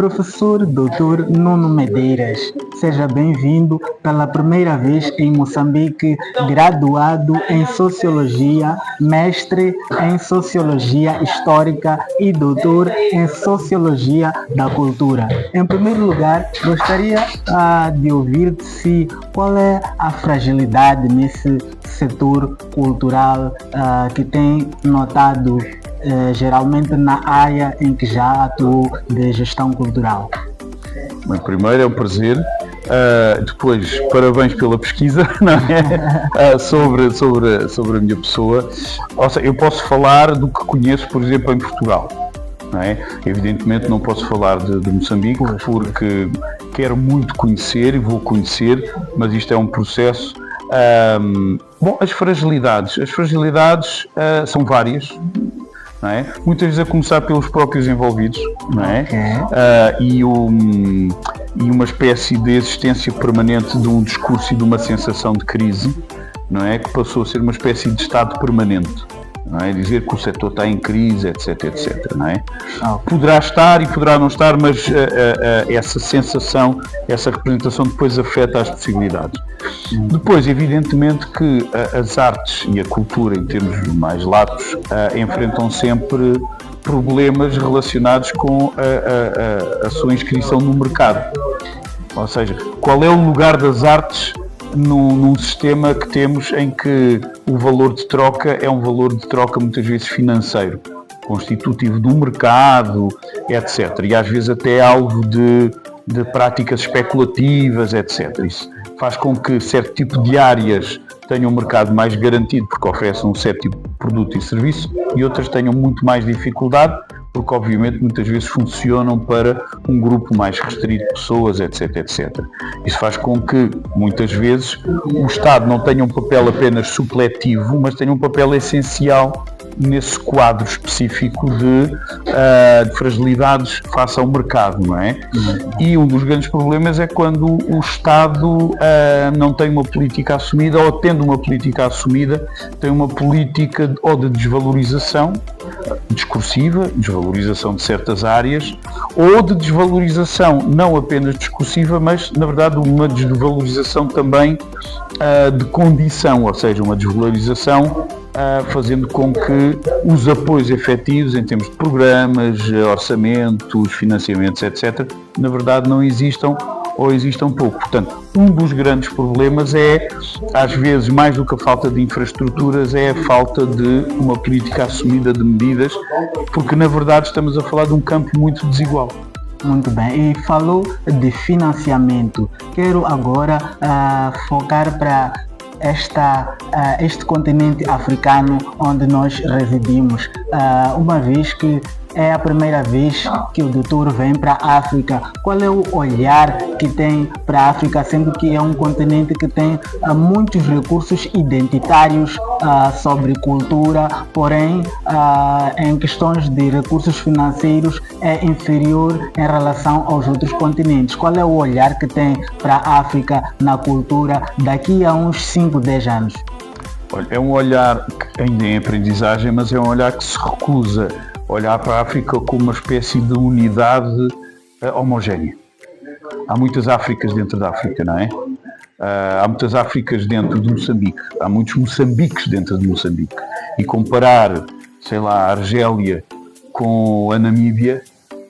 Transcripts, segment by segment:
Professor Dr. Nuno Medeiras, seja bem-vindo pela primeira vez em Moçambique, graduado em Sociologia, mestre em Sociologia Histórica e doutor em Sociologia da Cultura. Em primeiro lugar, gostaria de ouvir-se qual é a fragilidade nesse setor cultural que tem notado geralmente na área em que já atuou de gestão cultural. Bem, primeiro é um prazer, depois parabéns pela pesquisa, não é? sobre a minha pessoa. Ou seja, eu posso falar do que conheço, por exemplo, em Portugal, não é? Evidentemente não posso falar de Moçambique porque quero muito conhecer e vou conhecer, mas isto é um processo. Bom, as fragilidades são várias. Não é? Muitas vezes a começar pelos próprios envolvidos, não é? E uma espécie de existência permanente de um discurso e de uma sensação de crise, não é? Que passou a ser uma espécie de estado permanente, não é? Dizer que o setor está em crise, etc, não é? Poderá estar e poderá não estar, mas essa sensação, essa representação depois afeta as possibilidades. Depois, evidentemente que as artes e a cultura, em termos mais latos, enfrentam sempre problemas relacionados com a sua inscrição no mercado. Ou seja, qual é o lugar das artes num sistema que temos em que o valor de troca é um valor de troca muitas vezes financeiro, constitutivo do mercado, etc. E às vezes até alvo de práticas especulativas, etc. Isso faz com que certo tipo de áreas tenham um mercado mais garantido porque oferecem um certo tipo de produto e serviço e outras tenham muito mais dificuldade porque obviamente muitas vezes funcionam para um grupo mais restrito de pessoas, etc. Isso faz com que muitas vezes o Estado não tenha um papel apenas supletivo, mas tenha um papel essencial nesse quadro específico de fragilidades face ao mercado, não é? E um dos grandes problemas é quando o Estado não tem uma política assumida ou tendo uma política assumida, tem uma política ou de desvalorização discursiva, desvalorização de certas áreas ou de desvalorização não apenas discursiva, mas na verdade uma desvalorização também de condição, ou seja, uma desvalorização fazendo com que os apoios efetivos em termos de programas, orçamentos, financiamentos, etc., na verdade não existam ou existam pouco. Portanto, um dos grandes problemas é, às vezes, mais do que a falta de infraestruturas, é a falta de uma política assumida de medidas, porque na verdade estamos a falar de um campo muito desigual. Muito bem, e falou de financiamento. Quero agora focar para este continente africano onde nós residimos, uma vez que é a primeira vez que o doutor vem para a África. Qual é o olhar que tem para a África, sendo que é um continente que tem muitos recursos identitários sobre cultura, porém em questões de recursos financeiros é inferior em relação aos outros continentes. Qual é o olhar que tem para a África na cultura daqui a uns 5, 10 anos? Olha, é um olhar que ainda é em aprendizagem, mas é um olhar que se recusa olhar para a África como uma espécie de unidade homogénea. Há muitas Áfricas dentro da África, não é? Há muitas Áfricas dentro de Moçambique, há muitos Moçambiques dentro de Moçambique. E comparar, sei lá, a Argélia com a Namíbia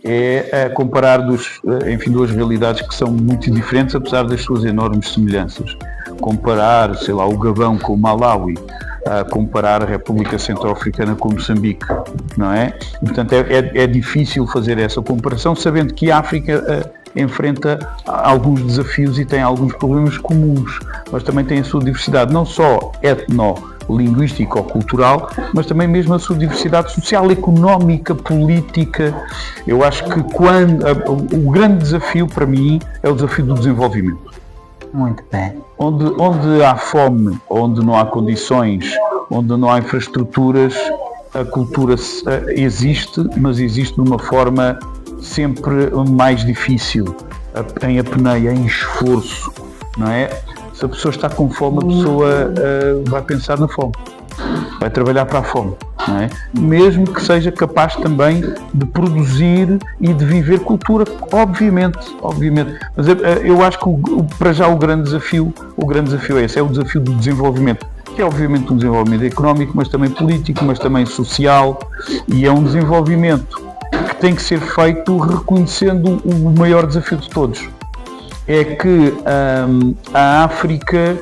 é comparar duas realidades que são muito diferentes, apesar das suas enormes semelhanças. Comparar, sei lá, o Gabão com o Malawi, comparar a República Centro-Africana com Moçambique, não é? Portanto, é difícil fazer essa comparação, sabendo que a África enfrenta alguns desafios e tem alguns problemas comuns, mas também tem a sua diversidade, não só etno-linguística ou cultural, mas também mesmo a sua diversidade social, económica, política. Eu acho que o grande desafio para mim é o desafio do desenvolvimento. Muito bem. Onde há fome, onde não há condições, onde não há infraestruturas, a cultura existe, mas existe de uma forma sempre mais difícil, em apneia, em esforço, não é? Se a pessoa está com fome, a pessoa vai pensar na fome, vai trabalhar para a fome. não é? Mesmo que seja capaz também de produzir e de viver cultura, obviamente. Mas eu acho que para já o grande desafio é esse, é o desafio do desenvolvimento, que é obviamente um desenvolvimento económico, mas também político, mas também social, e é um desenvolvimento que tem que ser feito reconhecendo o maior desafio de todos. É que a África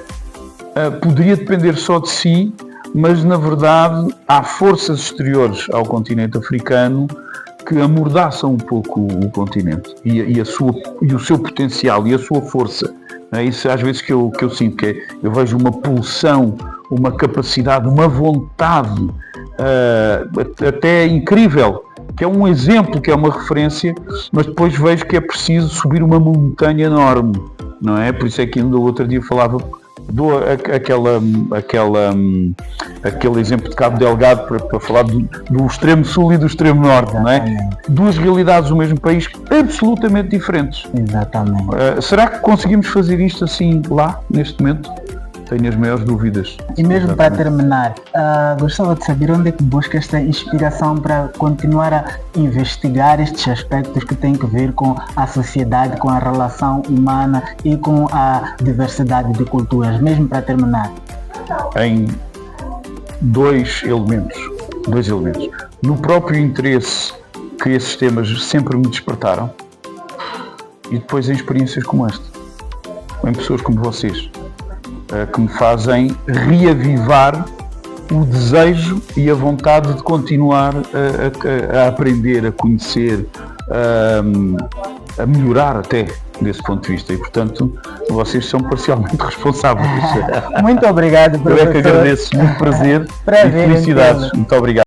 poderia depender só de si, mas na verdade há forças exteriores ao continente africano que amordaçam um pouco o continente e o seu potencial e a sua força. É isso às vezes que eu sinto, que eu vejo uma pulsão, uma capacidade, uma vontade até incrível, que é um exemplo, que é uma referência, mas depois vejo que é preciso subir uma montanha enorme, não é? Por isso é que ainda o outro dia falava, aquele exemplo de Cabo Delgado para falar do extremo sul e do extremo norte, não é? Duas realidades do mesmo país absolutamente diferentes. Exatamente. Será que conseguimos fazer isto assim lá, neste momento? Tenho as maiores dúvidas. E mesmo para terminar, gostava de saber onde é que busca esta inspiração para continuar a investigar estes aspectos que têm a ver com a sociedade, com a relação humana e com a diversidade de culturas, mesmo para terminar. Em dois elementos. No próprio interesse que esses temas sempre me despertaram, e depois em experiências como esta, em pessoas como vocês, que me fazem reavivar o desejo e a vontade de continuar a aprender, a conhecer, a melhorar até desse ponto de vista. E, portanto, vocês são parcialmente responsáveis. Muito obrigado, professor. Eu é que agradeço. Muito prazer e felicidades. Muito obrigado.